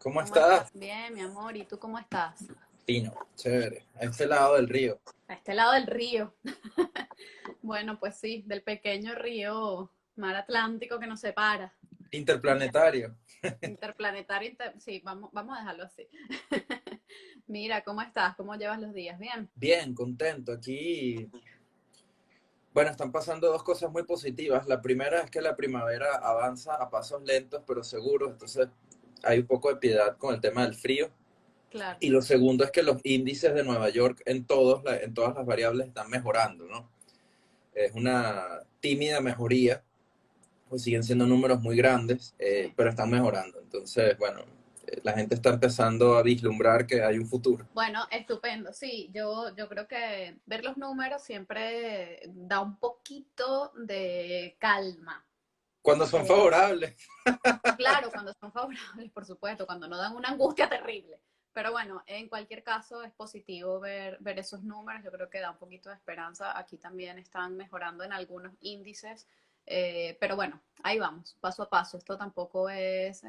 ¿Cómo ¿Cómo estás? estás? Bien, mi amor. ¿Y tú cómo estás? Fino, chévere. A este lado del río. A este lado del río. Bueno, pues sí, del pequeño río Mar Atlántico que nos separa. Mira, Interplanetario. interplanetario, sí, vamos a dejarlo así. Mira, ¿cómo estás? ¿Cómo llevas los días? Bien. Bien, contento. Aquí, bueno, están pasando dos cosas muy positivas. La primera es que la primavera avanza a pasos lentos pero seguros, entonces hay un poco de piedad con el tema del frío. Claro. Y lo segundo es que los índices de Nueva York en todas las variables están mejorando, ¿no? Es una tímida mejoría, pues siguen siendo números muy grandes, Sí. pero están mejorando. Entonces, bueno, la gente está empezando a vislumbrar que hay un futuro. Bueno, estupendo. Sí, yo creo que ver los números siempre da un poquito de calma. Cuando son Eh, favorables. Claro, cuando son favorables, por supuesto, cuando no dan una angustia terrible. Pero bueno, en cualquier caso es positivo ver esos números. Yo creo que da un poquito de esperanza. Aquí también están mejorando en algunos índices. Pero bueno, ahí vamos, paso a paso. Esto tampoco es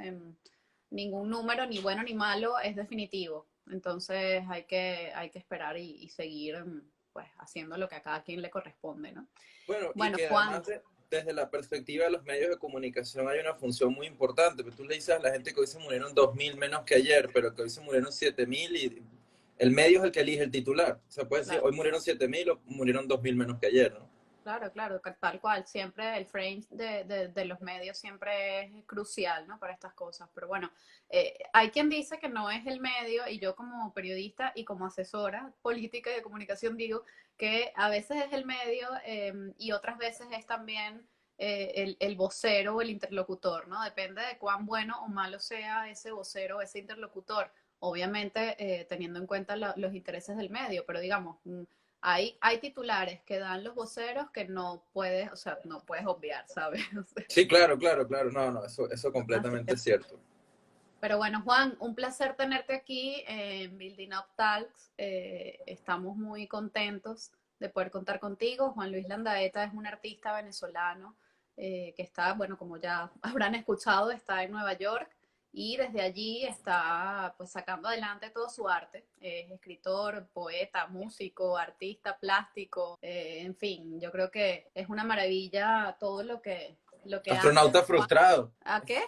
ningún número, ni bueno ni malo, es definitivo. Entonces hay que esperar y seguir pues haciendo lo que a cada quien le corresponde, ¿no? Bueno, y Bueno, que Juan, además desde la perspectiva de los medios de comunicación hay una función muy importante. Pero tú le dices a la gente que hoy se murieron 2.000 menos que ayer, pero que hoy se murieron 7.000 y el medio es el que elige el titular. O sea, puede decir, claro. hoy murieron 7.000 o murieron 2.000 menos que ayer, ¿no? Claro, claro, tal cual. Siempre el frame de los medios siempre es crucial, ¿no? Para estas cosas. Pero bueno, hay quien dice que no es el medio y yo como periodista y como asesora política y de comunicación digo que a veces es el medio y otras veces es también el vocero o el interlocutor, ¿no? Depende de cuán bueno o malo sea ese vocero o ese interlocutor. Obviamente teniendo en cuenta los intereses del medio, pero digamos, hay titulares que dan los voceros que no puedes, o sea, no puedes obviar, ¿sabes? Sí, claro, claro, claro. No, no, eso Así completamente que, es cierto. pero bueno, Juan, un placer tenerte aquí en Building Up Talks. Estamos muy contentos de poder contar contigo. Juan Luis Landaeta es un artista venezolano que está, bueno, como ya habrán escuchado, está en Nueva York y desde allí está pues sacando adelante todo su arte. Es escritor, poeta, músico, artista plástico, en fin, yo creo que es una maravilla todo lo que hace Astronauta Juan. frustrado. ¿A qué?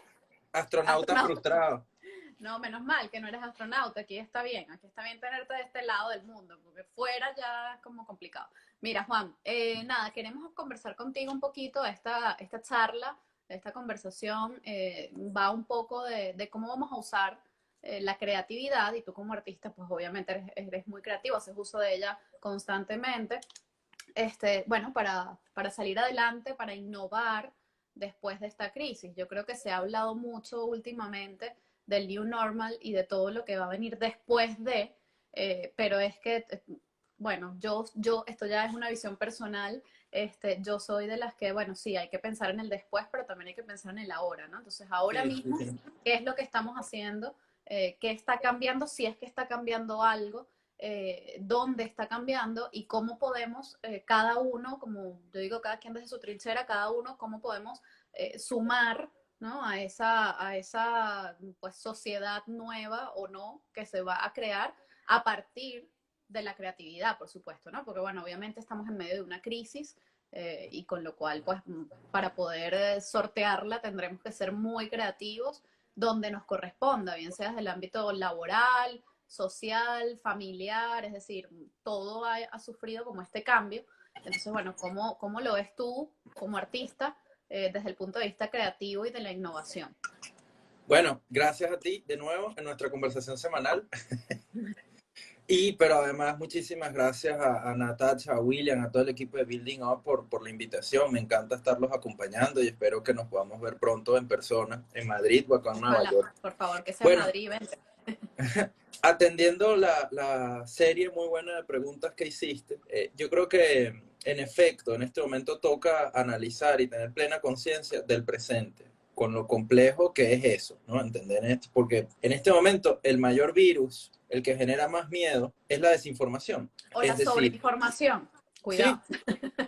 Astronauta Astronauta. frustrado. No, menos mal que no eres astronauta, aquí está bien tenerte de este lado del mundo, porque fuera ya es como complicado. Mira, Juan, nada, queremos conversar contigo un poquito, esta charla, esta conversación va un poco de cómo vamos a usar la creatividad y tú como artista, pues obviamente eres muy creativo, haces uso de ella constantemente, bueno, para salir adelante, para innovar después de esta crisis. Yo creo que se ha hablado mucho últimamente del new normal y de todo lo que va a venir después de, pero es que, bueno, esto ya es una visión personal, yo soy de las que, bueno, sí, hay que pensar en el después, pero también hay que pensar en el ahora, ¿no? Entonces, ahora Sí, sí, mismo, sí. ¿qué es lo que estamos haciendo? ¿Qué está cambiando? Si es que está cambiando algo, dónde está cambiando y cómo podemos, cada uno, como yo digo, cada quien desde su trinchera, cada uno, cómo podemos sumar, ¿no? a esa pues, sociedad nueva o no que se va a crear a partir de la creatividad, por supuesto, ¿no? Porque, bueno, obviamente estamos en medio de una crisis y con lo cual, pues, para poder sortearla tendremos que ser muy creativos donde nos corresponda, bien sea desde el ámbito laboral, social, familiar, es decir, todo ha sufrido como este cambio. Entonces, bueno, ¿cómo lo ves tú como artista desde el punto de vista creativo y de la innovación? Bueno, gracias a ti de nuevo en nuestra conversación semanal. Pero además, muchísimas gracias a Natasha, a William, a todo el equipo de Building Up por la invitación. Me encanta estarlos acompañando y espero que nos podamos ver pronto en persona, en Madrid o acá en Nueva Ojalá, York. por favor, que sea en Bueno, Madrid, vente. atendiendo la serie muy buena de preguntas que hiciste, yo creo que en efecto en este momento toca analizar y tener plena conciencia del presente, con lo complejo que es eso, ¿no? Entender esto, porque en este momento el mayor virus, el que genera más miedo, es la desinformación. O Es la decir, sobreinformación, cuidado. sí,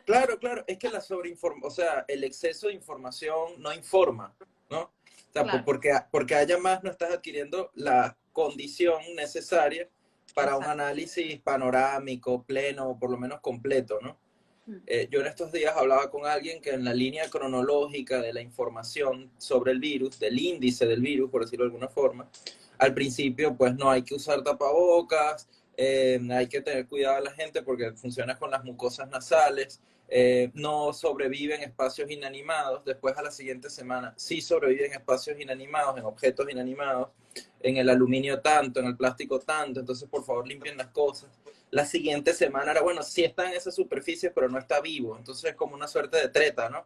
claro, claro, es que la sobreinformación, o sea, el exceso de información no informa, ¿no? O sea, Claro, porque haya más, no estás adquiriendo la condición necesaria para un exacto. análisis panorámico, pleno, o por lo menos completo, ¿no? Mm, Yo en estos días hablaba con alguien que en la línea cronológica de la información sobre el virus, del índice del virus, por decirlo de alguna forma, al principio pues no hay que usar tapabocas, hay que tener cuidado a la gente porque funciona con las mucosas nasales, no sobrevive en espacios inanimados, después a la siguiente semana sí sobrevive en espacios inanimados, en objetos inanimados, en el aluminio tanto, en el plástico tanto, entonces por favor limpien las cosas. La siguiente semana era, bueno, sí está en esa superficie, pero no está vivo. Entonces es como una suerte de treta, ¿no?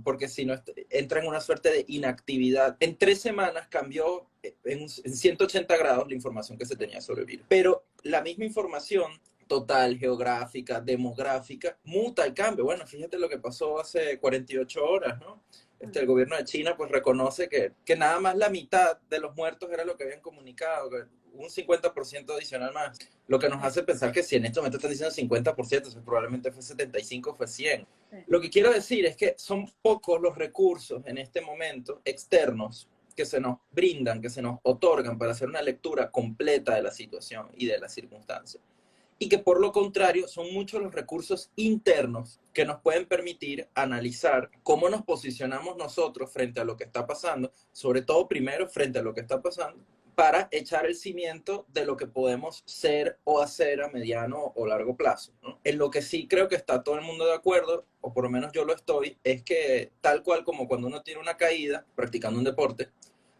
Porque si no, entra en una suerte de inactividad. En 3 semanas cambió en 180 grados la información que se tenía sobre el virus. Pero la misma información total, geográfica, demográfica, muta y cambia. Bueno, fíjate lo que pasó hace 48 horas, ¿no? mm. El gobierno de China pues reconoce que nada más la mitad de los muertos era lo que habían comunicado, que un 50% adicional más. Lo que nos Sí, hace pensar que si en este momento están diciendo 50%, eso probablemente fue 75, fue 100. sí. Lo que quiero decir es que son pocos los recursos en este momento externos que se nos brindan, que se nos otorgan para hacer una lectura completa de la situación y de las circunstancias. Y que por lo contrario son muchos los recursos internos que nos pueden permitir analizar cómo nos posicionamos nosotros frente a lo que está pasando, sobre todo primero frente a lo que está pasando, para echar el cimiento de lo que podemos ser o hacer a mediano o largo plazo, ¿no? En lo que sí creo que está todo el mundo de acuerdo, o por lo menos yo lo estoy, es que tal cual como cuando uno tiene una caída practicando un deporte,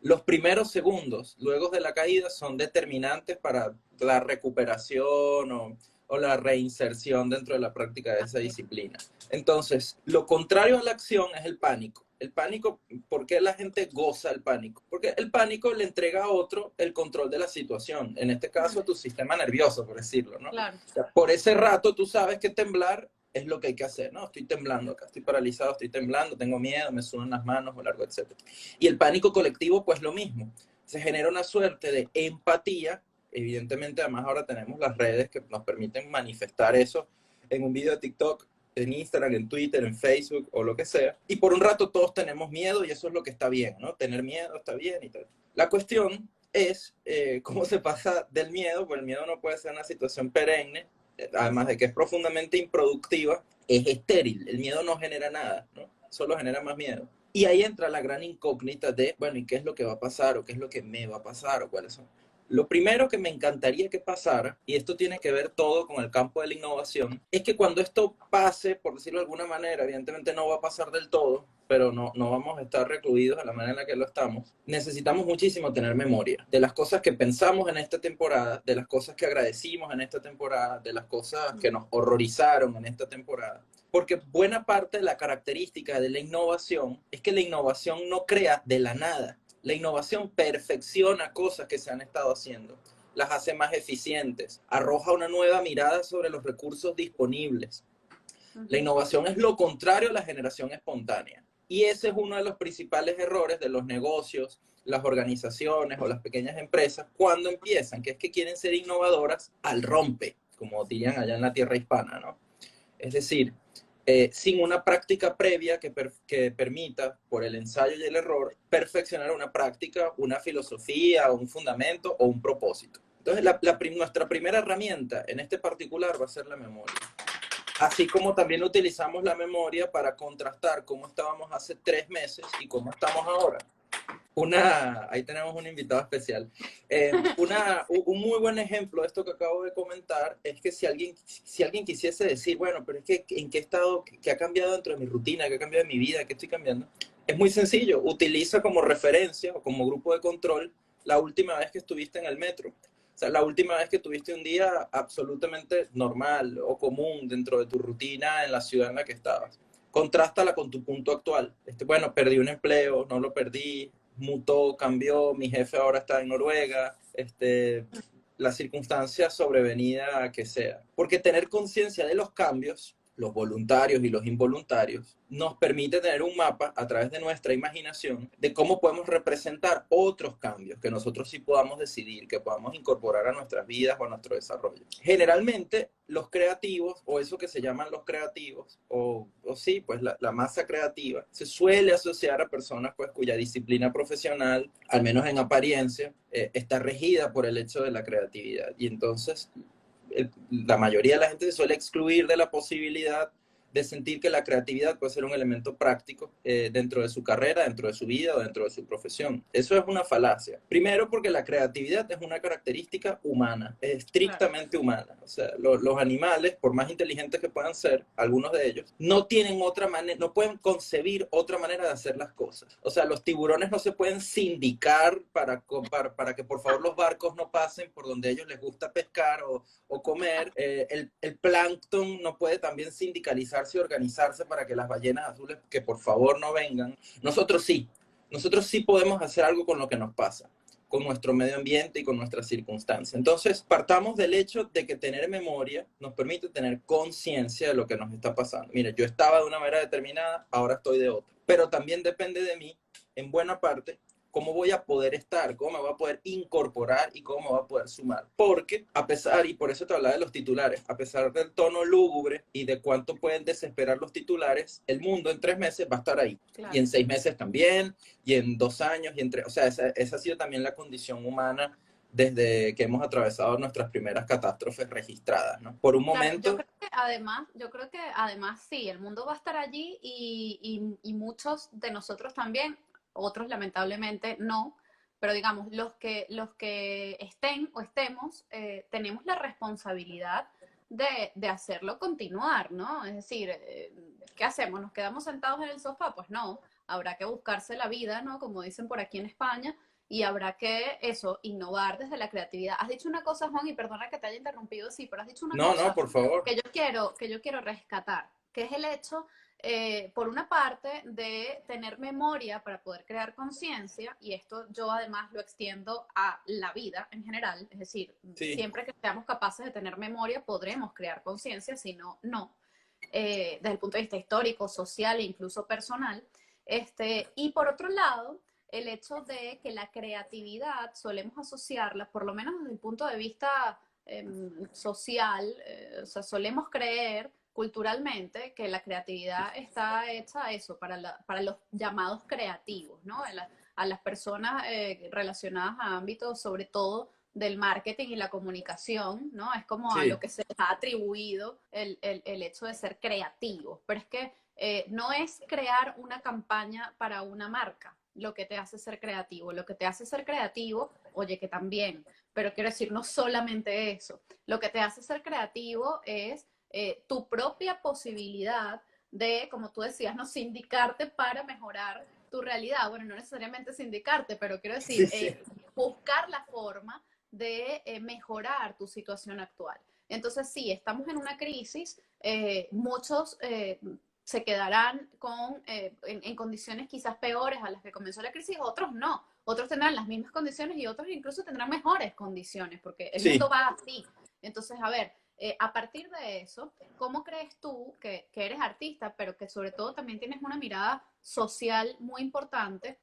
los primeros segundos luego de la caída son determinantes para la recuperación o la reinserción dentro de la práctica de esa Así es. disciplina. Entonces, lo contrario a la acción es el pánico. El pánico, ¿por qué la gente goza el pánico? Porque el pánico le entrega a otro el control de la situación, en este caso a Mm, tu sistema nervioso, por decirlo, ¿no? claro, O sea, por ese rato tú sabes que temblar es lo que hay que hacer, ¿no? Estoy temblando acá, estoy paralizado, estoy temblando, tengo miedo, me sudan las manos o largo, etc. Y el pánico colectivo, pues lo mismo. Se genera una suerte de empatía. Evidentemente, además ahora tenemos las redes que nos permiten manifestar eso en un video de TikTok, en Instagram, en Twitter, en Facebook o lo que sea. Y por un rato todos tenemos miedo y eso es lo que está bien, ¿no? Tener miedo está bien y tal. La cuestión es cómo se pasa del miedo, pues el miedo no puede ser una situación perenne, además de que es profundamente improductiva, es estéril. El miedo no genera nada, ¿no? Solo genera más miedo. Y ahí entra la gran incógnita de, bueno, ¿y qué es lo que va a pasar? ¿O qué es lo que me va a pasar? ¿O cuáles son? Lo primero que me encantaría que pasara, y esto tiene que ver todo con el campo de la innovación, es que cuando esto pase, por decirlo de alguna manera, evidentemente no va a pasar del todo, pero no vamos a estar recluidos de la manera en la que lo estamos, necesitamos muchísimo tener memoria de las cosas que pensamos en esta temporada, de las cosas que agradecimos en esta temporada, de las cosas que nos horrorizaron en esta temporada. Porque buena parte de la característica de la innovación es que la innovación no crea de la nada. La innovación perfecciona cosas que se han estado haciendo, las hace más eficientes, arroja una nueva mirada sobre los recursos disponibles. La ujú, innovación es lo contrario a la generación espontánea. Y ese es uno de los principales errores de los negocios, las organizaciones o las pequeñas empresas cuando empiezan, que es que quieren ser innovadoras al rompe, como dirían allá en la tierra hispana, ¿no? Es decir, sin una práctica previa que permita, por el ensayo y el error, perfeccionar una práctica, una filosofía, un fundamento o un propósito. Entonces, nuestra primera herramienta en este particular va a ser la memoria. Así como también utilizamos la memoria para contrastar cómo estábamos hace 3 meses y cómo estamos ahora. Ahí tenemos un invitado especial. Un muy buen ejemplo de esto que acabo de comentar es que si alguien quisiese decir, bueno, pero es que en qué estado, qué ha cambiado dentro de mi rutina, qué ha cambiado en mi vida, qué estoy cambiando, es muy sencillo. Utiliza como referencia o como grupo de control la última vez que estuviste en el metro. O sea, la última vez que tuviste un día absolutamente normal o común dentro de tu rutina en la ciudad en la que estabas. Contrástala con tu punto actual. Bueno, perdí un empleo, no lo perdí, mutó, cambió, mi jefe ahora está en Noruega, la circunstancia sobrevenida que sea. Porque tener conciencia de los cambios los voluntarios y los involuntarios, nos permite tener un mapa a través de nuestra imaginación de cómo podemos representar otros cambios que nosotros sí podamos decidir, que podamos incorporar a nuestras vidas o a nuestro desarrollo. Generalmente, los creativos, o eso que se llaman los creativos, o sí, pues la masa creativa, se suele asociar a personas pues, cuya disciplina profesional, al menos en apariencia, está regida por el hecho de la creatividad. Y entonces la mayoría de la gente se suele excluir de la posibilidad de sentir que la creatividad puede ser un elemento práctico dentro de su carrera, dentro de su vida o dentro de su profesión. Eso es una falacia. Primero porque la creatividad es una característica humana, es estrictamente humana. O sea, los animales, por más inteligentes que puedan ser, algunos de ellos, no tienen otra manera, no pueden concebir otra manera de hacer las cosas. O sea, los tiburones no se pueden sindicar para que por favor los barcos no pasen por donde a ellos les gusta pescar o comer. El plancton no puede también sindicalizarse y organizarse para que las ballenas azules, que por favor no vengan. Nosotros sí podemos hacer algo con lo que nos pasa, con nuestro medio ambiente y con nuestras circunstancias. Entonces, partamos del hecho de que tener memoria nos permite tener conciencia de lo que nos está pasando. Mire, yo estaba de una manera determinada, ahora estoy de otra. Pero también depende de mí, en buena parte, cómo voy a poder estar, cómo me voy a poder incorporar y cómo me voy a poder sumar. Porque a pesar, y por eso te hablaba de los titulares, a pesar del tono lúgubre y de cuánto pueden desesperar los titulares, el mundo en 3 meses va a estar ahí. Claro. Y en 6 meses también, y en 2 años, o sea, esa ha sido también la condición humana desde que hemos atravesado nuestras primeras catástrofes registradas, ¿no? Por un momento... Claro, yo creo que además sí, el mundo va a estar allí y muchos de nosotros también, otros lamentablemente no, pero digamos, los que estén o estemos, tenemos la responsabilidad de hacerlo continuar, ¿no? Es decir, ¿qué hacemos? ¿Nos quedamos sentados en el sofá? Pues no, habrá que buscarse la vida, ¿no? Como dicen por aquí en España, y habrá que, innovar desde la creatividad. Has dicho una cosa, Juan, y perdona que te haya interrumpido, sí, pero has dicho una cosa No, por favor. Que yo quiero rescatar, que es el hecho, por una parte, de tener memoria para poder crear conciencia, y esto yo además lo extiendo a la vida en general, es decir, sí. Siempre que seamos capaces de tener memoria podremos crear conciencia, si no, no. Desde el punto de vista histórico, social e incluso personal. Y por otro lado, el hecho de que la creatividad solemos asociarla, por lo menos desde el punto de vista social, o sea, solemos creer culturalmente que la creatividad está hecha a eso, para los llamados creativos, ¿no? A las personas relacionadas a ámbitos, sobre todo, del marketing y la comunicación, ¿no? Es como sí. A lo que se les ha atribuido el hecho de ser creativos. Pero es que no es crear una campaña para una marca lo que te hace ser creativo. Lo que te hace ser creativo, oye, que también, pero quiero decir, no solamente eso. Lo que te hace ser creativo es tu propia posibilidad de, como tú decías, no sindicarte para mejorar tu realidad. Bueno, no necesariamente sindicarte, pero quiero decir, sí. Buscar la forma de mejorar tu situación actual. Entonces, sí, estamos en una crisis, muchos se quedarán en condiciones quizás peores a las que comenzó la crisis, otros no. Otros tendrán las mismas condiciones y otros incluso tendrán mejores condiciones, porque el mundo va así. Entonces, a ver, a partir de eso, ¿cómo crees tú que eres artista, pero que sobre todo también tienes una mirada social muy importante?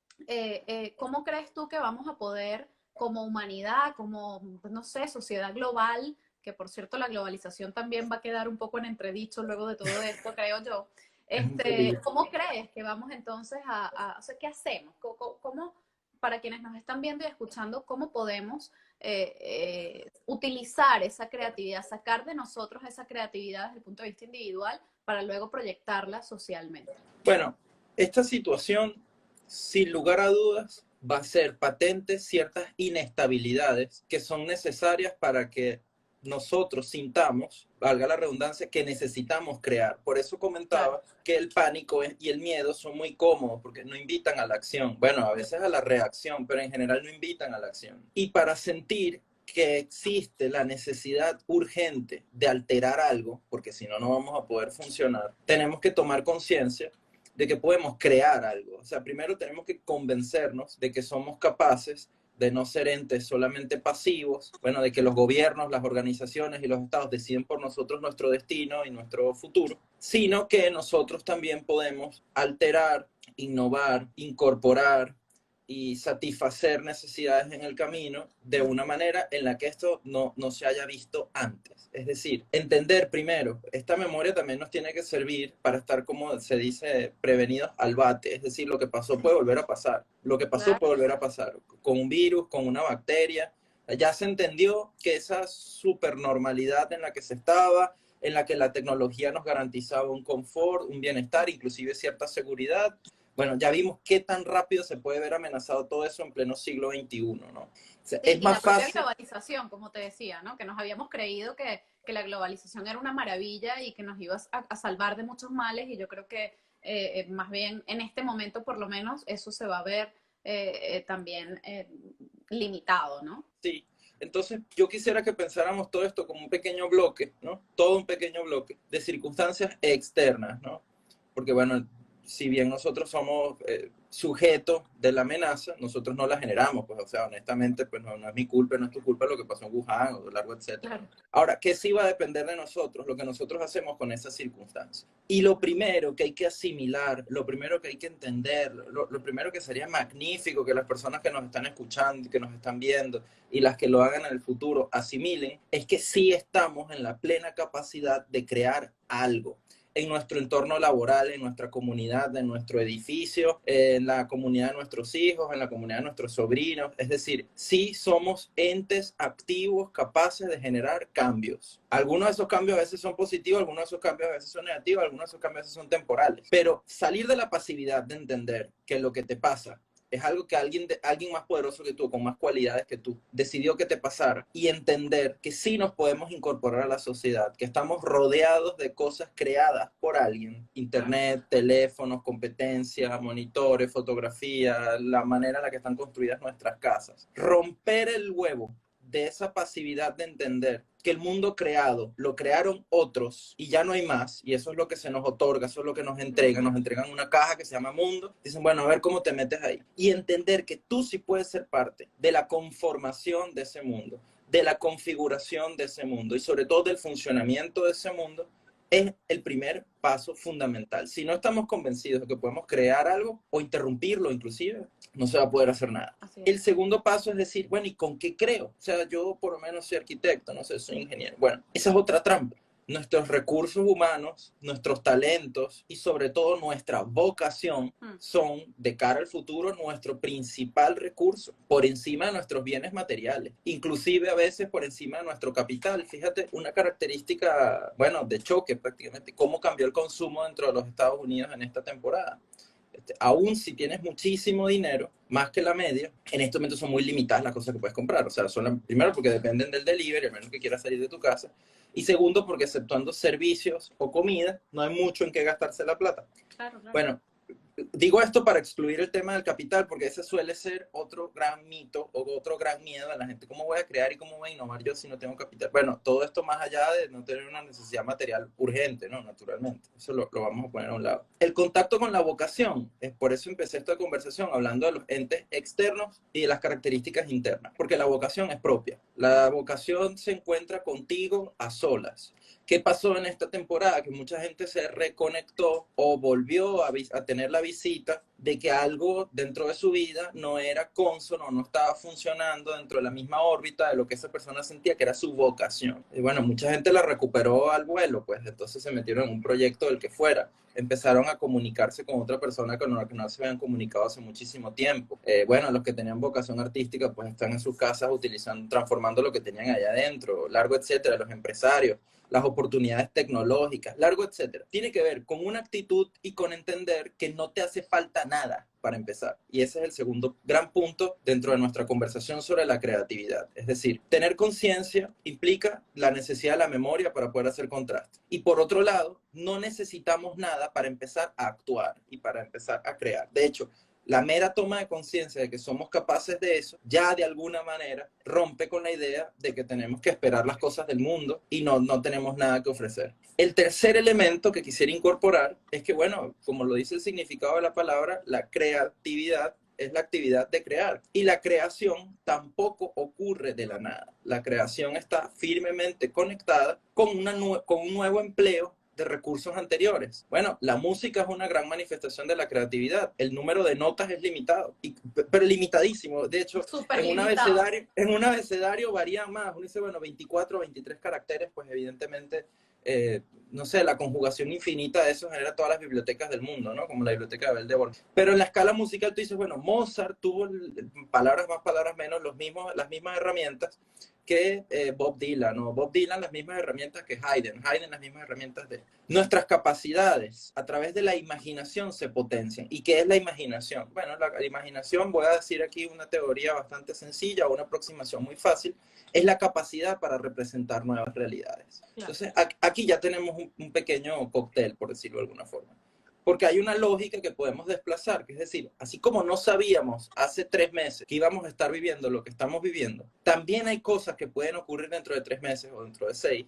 ¿Cómo crees tú que vamos a poder, como humanidad, como, no sé, sociedad global, que por cierto la globalización también va a quedar un poco en entredicho luego de todo esto, creo yo? ¿Cómo crees que vamos entonces o sea, qué hacemos? ¿Cómo, para quienes nos están viendo y escuchando, cómo podemos utilizar esa creatividad, sacar de nosotros esa creatividad desde el punto de vista individual para luego proyectarla socialmente? Bueno, esta situación, sin lugar a dudas, va a ser patente ciertas inestabilidades que son necesarias para que nosotros sintamos, valga la redundancia, que necesitamos crear. Por eso comentaba que el pánico y el miedo son muy cómodos porque no invitan a la acción. Bueno, a veces a la reacción, pero en general no invitan a la acción. Y para sentir que existe la necesidad urgente de alterar algo, porque si no, no vamos a poder funcionar, tenemos que tomar conciencia de que podemos crear algo. O sea, primero tenemos que convencernos de que somos capaces de no ser entes solamente pasivos, bueno, de que los gobiernos, las organizaciones y los estados deciden por nosotros nuestro destino y nuestro futuro, sino que nosotros también podemos alterar, innovar, incorporar y satisfacer necesidades en el camino de una manera en la que esto no se haya visto antes. Es decir, entender primero, esta memoria también nos tiene que servir para estar, como se dice, prevenidos al bate. Es decir, lo que pasó puede volver a pasar. Lo que pasó puede volver a pasar. Con un virus, con una bacteria. Ya se entendió que esa supernormalidad en la que se estaba, en la que la tecnología nos garantizaba un confort, un bienestar, inclusive cierta seguridad. Bueno, ya vimos qué tan rápido se puede ver amenazado todo eso en pleno siglo XXI, ¿no? O sea, Sí, es y la más propia fácil. globalización, como te decía, ¿no? Que nos habíamos creído que la globalización era una maravilla y que nos iba a salvar de muchos males, y yo creo que más bien en este momento, por lo menos, eso se va a ver también limitado, ¿no? Sí. Entonces, yo quisiera que pensáramos todo esto como un pequeño bloque, ¿no? Todo un pequeño bloque de circunstancias externas, ¿no? Porque, bueno, si bien nosotros somos sujetos de la amenaza, nosotros no la generamos, pues, o sea, honestamente, pues no es mi culpa, no es tu culpa lo que pasó en Wuhan o largo, etcétera. Claro. Ahora, ¿qué sí va a depender de nosotros? Lo que nosotros hacemos con esas circunstancias. Y lo primero que hay que asimilar, lo primero que hay que entender, lo primero que sería magnífico que las personas que nos están escuchando, que nos están viendo y las que lo hagan en el futuro asimilen, es que sí estamos en la plena capacidad de crear algo en nuestro entorno laboral, en nuestra comunidad, en nuestro edificio, en la comunidad de nuestros hijos, en la comunidad de nuestros sobrinos. Es decir, sí somos entes activos capaces de generar cambios. Algunos de esos cambios a veces son positivos, algunos de esos cambios a veces son negativos, algunos de esos cambios a veces son temporales. Pero salir de la pasividad de entender que lo que te pasa es algo que alguien más poderoso que tú, con más cualidades que tú, decidió que te pasara, y entender que sí nos podemos incorporar a la sociedad, que estamos rodeados de cosas creadas por alguien, internet, teléfonos, competencia, monitores, fotografía, la manera en la que están construidas nuestras casas. Romper el huevo de esa pasividad de entender que el mundo creado lo crearon otros y ya no hay más, y eso es lo que se nos otorga, eso es lo que nos entregan una caja que se llama mundo, dicen, bueno, a ver cómo te metes ahí, y entender que tú sí puedes ser parte de la conformación de ese mundo, de la configuración de ese mundo y sobre todo del funcionamiento de ese mundo, es el primer paso fundamental. Si no estamos convencidos de que podemos crear algo o interrumpirlo inclusive, no se va a poder hacer nada. El segundo paso es decir, bueno, ¿y con qué creo? O sea, yo por lo menos soy arquitecto, no sé, soy ingeniero. Bueno, esa es otra trampa. Nuestros recursos humanos, nuestros talentos y sobre todo nuestra vocación son, de cara al futuro, nuestro principal recurso, por encima de nuestros bienes materiales, inclusive a veces por encima de nuestro capital. Fíjate, una característica, bueno, de choque prácticamente, cómo cambió el consumo dentro de los Estados Unidos en esta temporada. Aún si tienes muchísimo dinero, más que la media, en estos momentos son muy limitadas las cosas que puedes comprar. O sea, primero porque dependen del delivery, al menos que quieras salir de tu casa. Y segundo, porque exceptuando servicios o comida, no hay mucho en qué gastarse la plata. Claro, claro. Bueno, digo esto para excluir el tema del capital, porque ese suele ser otro gran mito o otro gran miedo a la gente. ¿Cómo voy a crear y cómo voy a innovar yo si no tengo capital? Bueno, todo esto más allá de no tener una necesidad material urgente, ¿no? Naturalmente. Eso lo vamos a poner a un lado. El contacto con la vocación, es por eso empecé esta conversación hablando de los entes externos y de las características internas, porque la vocación es propia. La vocación se encuentra contigo a solas. ¿Qué pasó en esta temporada? Que mucha gente se reconectó o volvió a tener la visita de que algo dentro de su vida no era cónsono, no estaba funcionando dentro de la misma órbita de lo que esa persona sentía que era su vocación. Y bueno, mucha gente la recuperó al vuelo, pues entonces se metieron en un proyecto del que fuera. Empezaron a comunicarse con otra persona con la que no se habían comunicado hace muchísimo tiempo. Bueno, los que tenían vocación artística pues están en sus casas utilizando, transformando lo que tenían allá adentro, largo, etcétera, los empresarios, las oportunidades tecnológicas, largo, etcétera. Tiene que ver con una actitud y con entender que no te hace falta nada para empezar. Y ese es el segundo gran punto dentro de nuestra conversación sobre la creatividad. Es decir, tener conciencia implica la necesidad de la memoria para poder hacer contraste. Y por otro lado, no necesitamos nada para empezar a actuar y para empezar a crear. De hecho, la mera toma de conciencia de que somos capaces de eso, ya de alguna manera rompe con la idea de que tenemos que esperar las cosas del mundo y no tenemos nada que ofrecer. El tercer elemento que quisiera incorporar es que, bueno, como lo dice el significado de la palabra, la creatividad es la actividad de crear. Y la creación tampoco ocurre de la nada. La creación está firmemente conectada con, con un nuevo empleo de recursos anteriores. Bueno, la música es una gran manifestación de la creatividad. El número de notas es limitado, pero limitadísimo. De hecho, Súper limitado. en un abecedario varía más. Uno dice, bueno, 24 o 23 caracteres, pues evidentemente, no sé, la conjugación infinita de eso genera todas las bibliotecas del mundo, ¿no? Como la biblioteca de Bell de Borges. Pero en la escala musical tú dices, bueno, Mozart tuvo palabras más, palabras menos, las mismas herramientas que Bob Dylan, ¿no? Bob Dylan las mismas herramientas que Haydn las mismas herramientas de... Nuestras capacidades a través de la imaginación se potencian. ¿Y qué es la imaginación? Bueno, la imaginación, voy a decir aquí una teoría bastante sencilla o una aproximación muy fácil, es la capacidad para representar nuevas realidades. Claro. Entonces, aquí ya tenemos un pequeño cóctel, por decirlo de alguna forma. Porque hay una lógica que podemos desplazar, que es decir, así como no sabíamos hace 3 meses que íbamos a estar viviendo lo que estamos viviendo, también hay cosas que pueden ocurrir dentro de 3 meses o dentro de 6,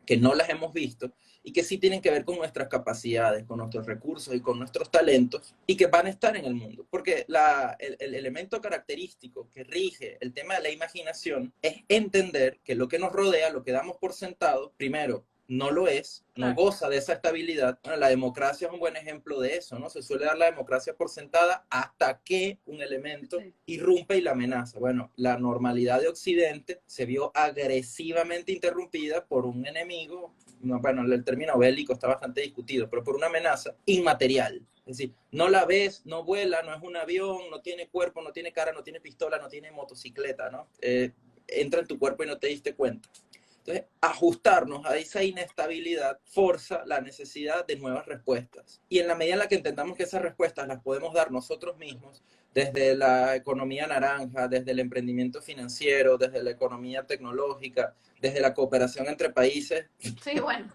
que no las hemos visto y que sí tienen que ver con nuestras capacidades, con nuestros recursos y con nuestros talentos y que van a estar en el mundo. Porque el elemento característico que rige el tema de la imaginación es entender que lo que nos rodea, lo que damos por sentado, primero, no lo es, no Claro. goza de esa estabilidad. Bueno, la democracia es un buen ejemplo de eso, ¿no? Se suele dar la democracia por sentada hasta que un elemento Sí. irrumpe y la amenaza. Bueno, la normalidad de Occidente se vio agresivamente interrumpida por un enemigo, bueno, el término bélico está bastante discutido, pero por una amenaza inmaterial. Es decir, no la ves, no vuela, no es un avión, no tiene cuerpo, no tiene cara, no tiene pistola, no tiene motocicleta, ¿no? Entra en tu cuerpo y no te diste cuenta. Entonces, ajustarnos a esa inestabilidad forza la necesidad de nuevas respuestas. Y en la medida en la que entendamos que esas respuestas las podemos dar nosotros mismos, desde la economía naranja, desde el emprendimiento financiero, desde la economía tecnológica, desde la cooperación entre países, Sí, bueno.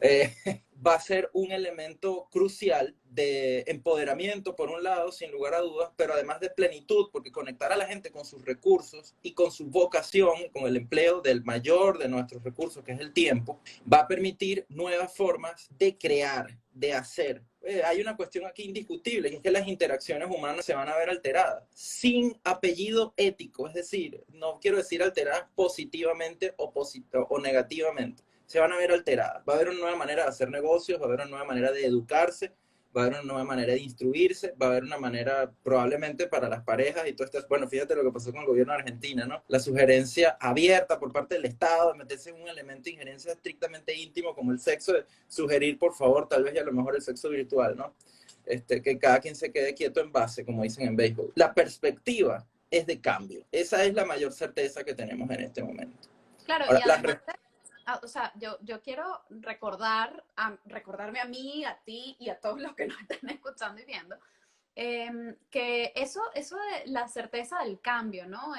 eh, va a ser un elemento crucial de empoderamiento, por un lado, sin lugar a dudas, pero además de plenitud, porque conectar a la gente con sus recursos y con su vocación, con el empleo del mayor de nuestros recursos, que es el tiempo, va a permitir nuevas formas de crear, de hacer. Hay una cuestión aquí indiscutible, y es que las interacciones humanas se van a ver alteradas, sin apellido ético, es decir, no quiero decir alteradas positivamente o negativamente, se van a ver alteradas. Va a haber una nueva manera de hacer negocios, va a haber una nueva manera de educarse, va a haber una nueva manera de instruirse, va a haber una manera probablemente para las parejas y todo esto. Bueno, fíjate lo que pasó con el gobierno de Argentina, ¿no? La sugerencia abierta por parte del Estado de meterse en un elemento de injerencia estrictamente íntimo como el sexo, de sugerir, por favor, tal vez y a lo mejor el sexo virtual, ¿no? Que cada quien se quede quieto en base, como dicen en béisbol. La perspectiva es de cambio. Esa es la mayor certeza que tenemos en este momento. Claro, y Ahora, además, o sea, yo quiero recordarme a mí, a ti y a todos los que nos están escuchando y viendo, que eso de la certeza del cambio, ¿no?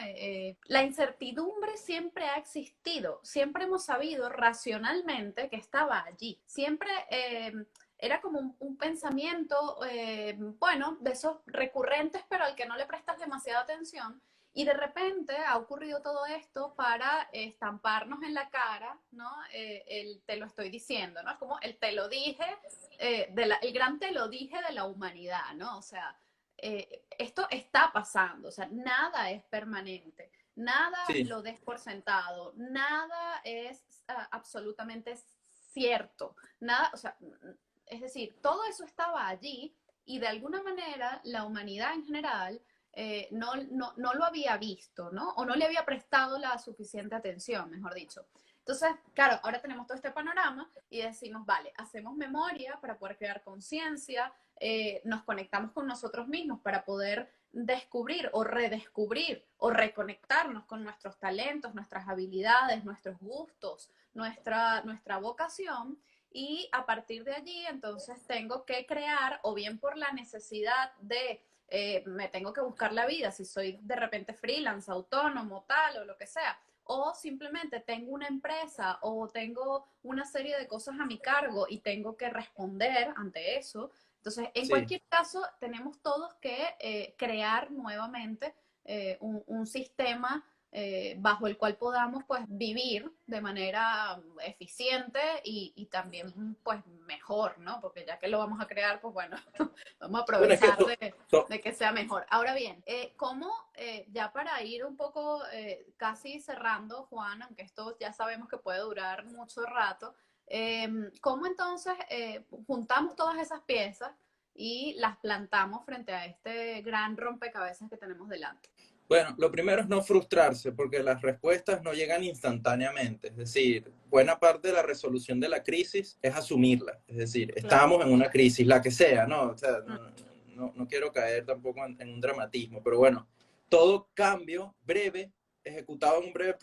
La incertidumbre siempre ha existido, siempre hemos sabido racionalmente que estaba allí, siempre era como un pensamiento, bueno, de esos recurrentes, pero al que no le prestas demasiada atención. Y de repente ha ocurrido todo esto para estamparnos en la cara, ¿no? El te lo estoy diciendo, ¿no? Es como el te lo dije, el gran te lo dije de la humanidad, ¿no? O sea, esto está pasando, o sea, nada es permanente, nada sí, lo des por sentado, nada es absolutamente cierto, nada, o sea, es decir, todo eso estaba allí y de alguna manera la humanidad en general no lo había visto, ¿no? O no le había prestado la suficiente atención, mejor dicho. Entonces, claro, ahora tenemos todo este panorama y decimos, vale, hacemos memoria para poder crear conciencia, nos conectamos con nosotros mismos para poder descubrir o redescubrir o reconectarnos con nuestros talentos, nuestras habilidades, nuestros gustos, nuestra vocación. Y a partir de allí, entonces, tengo que crear, o bien por la necesidad de me tengo que buscar la vida, si soy de repente freelance, autónomo, tal o lo que sea, o simplemente tengo una empresa o tengo una serie de cosas a mi cargo y tengo que responder ante eso. Entonces, en sí. cualquier caso, tenemos todos que crear nuevamente un sistema bajo el cual podamos pues vivir de manera eficiente y también pues mejor, ¿no? Porque ya que lo vamos a crear, pues bueno, vamos a Bueno, es que aprovechar de que sea mejor. Ahora bien, ¿cómo, ya para ir un poco casi cerrando, Juan, aunque esto ya sabemos que puede durar mucho rato, ¿cómo entonces juntamos todas esas piezas y las plantamos frente a este gran rompecabezas que tenemos delante? Bueno, lo primero es no frustrarse porque las respuestas no llegan instantáneamente. Es decir, buena parte de la resolución de la crisis es asumirla. Es decir, Claro. estamos en una crisis, la que sea, ¿no? O sea, Mm. no quiero caer tampoco en un dramatismo, pero bueno, todo cambio breve, ejecutado en un breve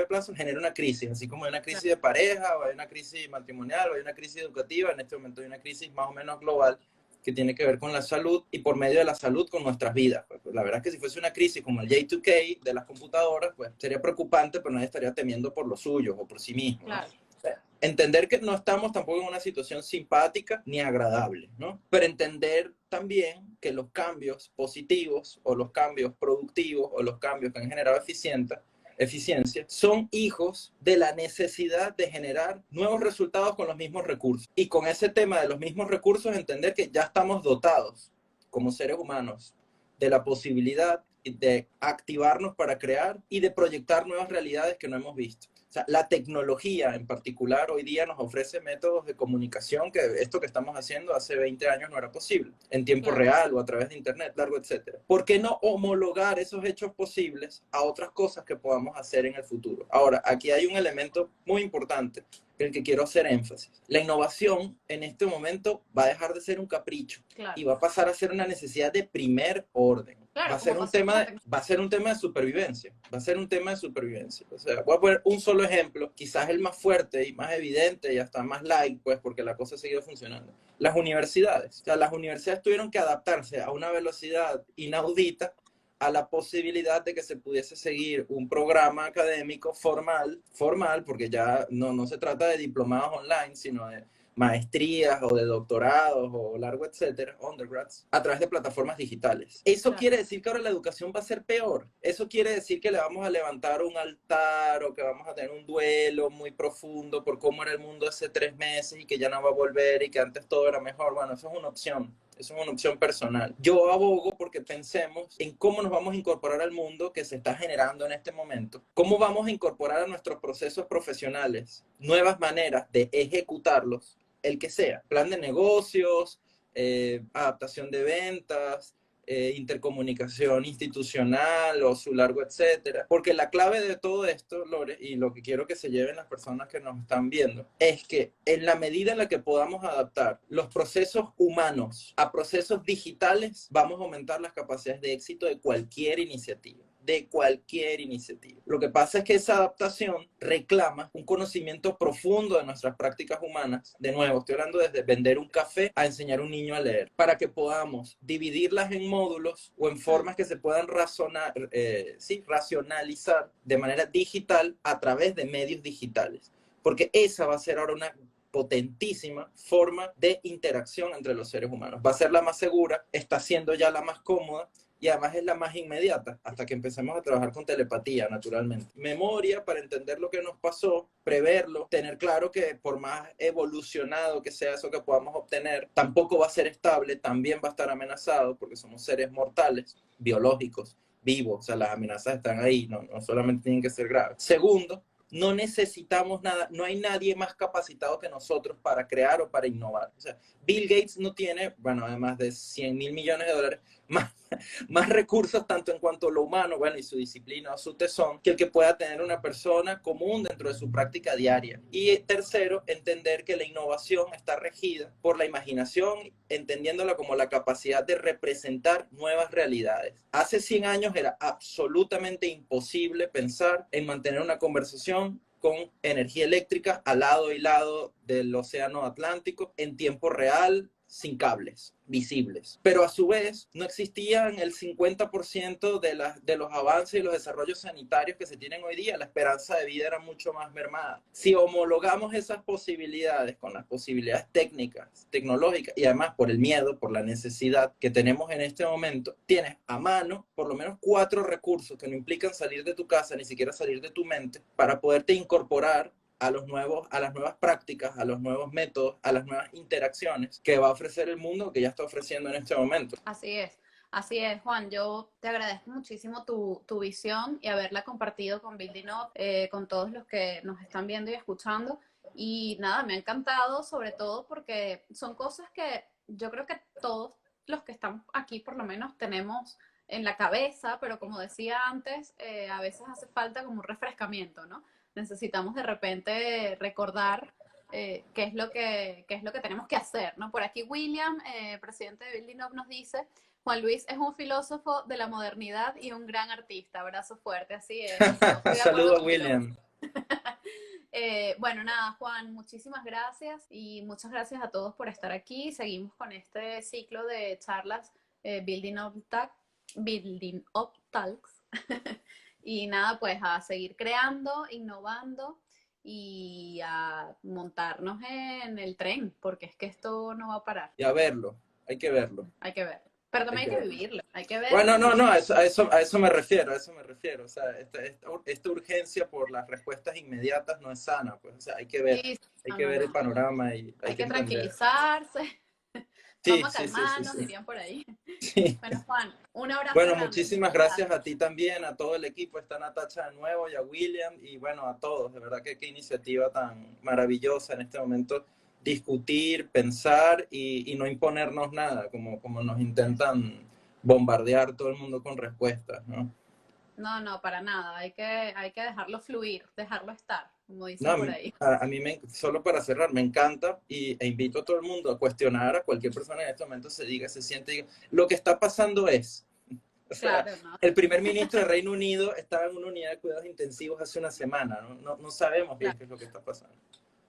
plazo, genera una crisis. Así como hay una crisis de pareja, o hay una crisis matrimonial, o hay una crisis educativa, en este momento hay una crisis más o menos global que tiene que ver con la salud y por medio de la salud con nuestras vidas. Pues, la verdad es que si fuese una crisis como el J2K de las computadoras, pues sería preocupante, pero nadie estaría temiendo por los suyos o por sí mismo, ¿no? Claro. O sea, entender que no estamos tampoco en una situación simpática ni agradable, ¿no? Pero entender también que los cambios positivos o los cambios productivos o los cambios que han generado eficiencia, son hijos de la necesidad de generar nuevos resultados con los mismos recursos. Y con ese tema de los mismos recursos, entender que ya estamos dotados como seres humanos de la posibilidad de activarnos para crear y de proyectar nuevas realidades que no hemos visto. O sea, la tecnología en particular hoy día nos ofrece métodos de comunicación que esto que estamos haciendo hace 20 años no era posible, en tiempo real o a través de internet, largo, etcétera. ¿Por qué no homologar esos hechos posibles a otras cosas que podamos hacer en el futuro? Ahora, aquí hay un elemento muy importante en el que quiero hacer énfasis. La innovación en este momento va a dejar de ser un capricho y va a pasar a ser una necesidad de primer orden. Claro, Va a ser un tema de supervivencia. Va a ser un tema de supervivencia. O sea, voy a poner un solo ejemplo, quizás el más fuerte y más evidente y hasta más light, pues, porque la cosa ha seguido funcionando. Las universidades. O sea, las universidades tuvieron que adaptarse a una velocidad inaudita a la posibilidad de que se pudiese seguir un programa académico formal, porque ya no se trata de diplomados online, sino de maestrías o de doctorados o largo, etcétera, undergrads, a través de plataformas digitales. ¿Eso quiere decir que ahora la educación va a ser peor? ¿Eso quiere decir que le vamos a levantar un altar o que vamos a tener un duelo muy profundo por cómo era el mundo hace 3 meses y que ya no va a volver y que antes todo era mejor? Bueno, eso es una opción. Eso es una opción personal. Yo abogo porque pensemos en cómo nos vamos a incorporar al mundo que se está generando en este momento. Cómo vamos a incorporar a nuestros procesos profesionales nuevas maneras de ejecutarlos, el que sea. Plan de negocios, adaptación de ventas, intercomunicación institucional o su largo, etcétera. Porque la clave de todo esto, Lore, y lo que quiero que se lleven las personas que nos están viendo, es que en la medida en la que podamos adaptar los procesos humanos a procesos digitales, vamos a aumentar las capacidades de éxito de cualquier iniciativa. Lo que pasa es que esa adaptación reclama un conocimiento profundo de nuestras prácticas humanas. De nuevo, estoy hablando desde vender un café a enseñar a un niño a leer, para que podamos dividirlas en módulos o en formas que se puedan racionalizar de manera digital a través de medios digitales. Porque esa va a ser ahora una potentísima forma de interacción entre los seres humanos. Va a ser la más segura, está siendo ya la más cómoda, y además es la más inmediata, hasta que empecemos a trabajar con telepatía, naturalmente. Memoria para entender lo que nos pasó, preverlo, tener claro que por más evolucionado que sea eso que podamos obtener, tampoco va a ser estable, también va a estar amenazado, porque somos seres mortales, biológicos, vivos, o sea, las amenazas están ahí, no solamente tienen que ser graves. Segundo, no necesitamos nada, no hay nadie más capacitado que nosotros para crear o para innovar. O sea, Bill Gates no tiene, bueno, además de 100.000 millones de dólares, más recursos tanto en cuanto a lo humano, bueno, y su disciplina o su tesón, que el que pueda tener una persona común dentro de su práctica diaria. Y tercero, entender que la innovación está regida por la imaginación, entendiéndola como la capacidad de representar nuevas realidades. Hace 100 años era absolutamente imposible pensar en mantener una conversación con energía eléctrica al lado y lado del océano Atlántico en tiempo real, sin cables visibles. Pero a su vez no existían el 50% de los avances y los desarrollos sanitarios que se tienen hoy día. La esperanza de vida era mucho más mermada. Si homologamos esas posibilidades con las posibilidades técnicas, tecnológicas y además por el miedo, por la necesidad que tenemos en este momento, tienes a mano por lo menos 4 recursos que no implican salir de tu casa, ni siquiera salir de tu mente, para poderte incorporar a las nuevas prácticas, a los nuevos métodos, a las nuevas interacciones que va a ofrecer el mundo, que ya está ofreciendo en este momento. Así es, Juan. Yo te agradezco muchísimo tu visión y haberla compartido con Building Up, con todos los que nos están viendo y escuchando. Y nada, me ha encantado, sobre todo porque son cosas que yo creo que todos los que estamos aquí por lo menos tenemos en la cabeza, pero como decía antes, a veces hace falta como un refrescamiento, ¿no? Necesitamos de repente recordar qué es lo que tenemos que hacer, ¿no? Por aquí William, presidente de Building Up, nos dice: Juan Luis es un filósofo de la modernidad y un gran artista. Abrazo fuerte, así es. Saludos, William. Bueno, nada, Juan, muchísimas gracias y muchas gracias a todos por estar aquí. Seguimos con este ciclo de charlas Building Up Talks. Y nada, pues a seguir creando, innovando y a montarnos en el tren, porque es que esto no va a parar. Y a verlo, hay que verlo. Hay que verlo. Pero también hay que vivirlo, hay que verlo. Bueno, no, a eso me refiero, O sea, esta urgencia por las respuestas inmediatas no es sana, pues, o sea, hay que ver, el panorama y hay que entender. tranquilizarse. Sí, vamos a calmarnos, dirían por ahí. Sí. Bueno, Juan, un abrazo. Bueno, grande. Muchísimas gracias a ti también, a todo el equipo, a Natacha de nuevo y a William, y bueno, a todos, de verdad que qué iniciativa tan maravillosa en este momento, discutir, pensar y no imponernos nada, como nos intentan bombardear todo el mundo con respuestas, ¿no? No, para nada, hay que dejarlo fluir, dejarlo estar, como dicen por ahí. A mí, solo para cerrar, me encanta e invito a todo el mundo a cuestionar, a cualquier persona en este momento se siente, diga, lo que está pasando es, o sea, claro, ¿no? El primer ministro del Reino Unido estaba en una unidad de cuidados intensivos hace una semana, no sabemos bien qué es lo que está pasando.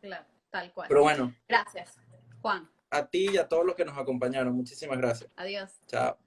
Claro, tal cual. Pero bueno. Gracias, Juan. A ti y a todos los que nos acompañaron, muchísimas gracias. Adiós. Chao.